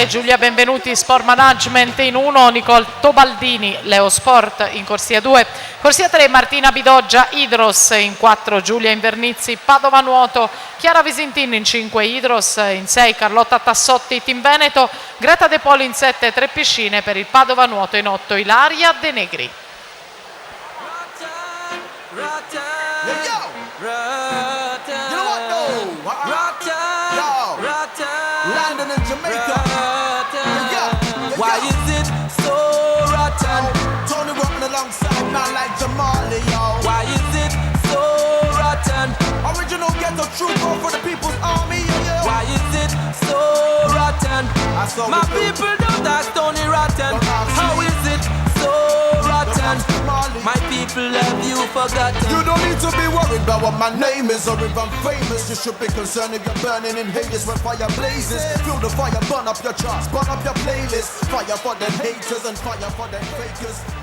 Grazie Giulia Benvenuti, Sport Management in 1, Nicole Tobaldini, Leo Sport in corsia 2, corsia 3 Martina Bidoggia, Idros in 4, Giulia Invernizzi, Padova Nuoto, Chiara Visintin in 5, Idros in 6, Carlotta Tassotti, Team Veneto, Greta De Poli in 7, 3 piscine per il Padova Nuoto in 8, Ilaria De Negri. London and Jamaica. Why is it so rotten? Tony walking alongside man like Jamali, yo. Why is it so rotten? Original ghetto trooper for the people's army, yo. Why is it so rotten? My people don't ask Tony rotten. How is it so rotten? My people have you forgotten. You don't need to be worried about what my name is or if I'm famous. You should be concerned if you're burning in Hades when fire blazes. Feel the fire, burn up your charts, burn up your playlist. Fire for them haters and fire for them fakers.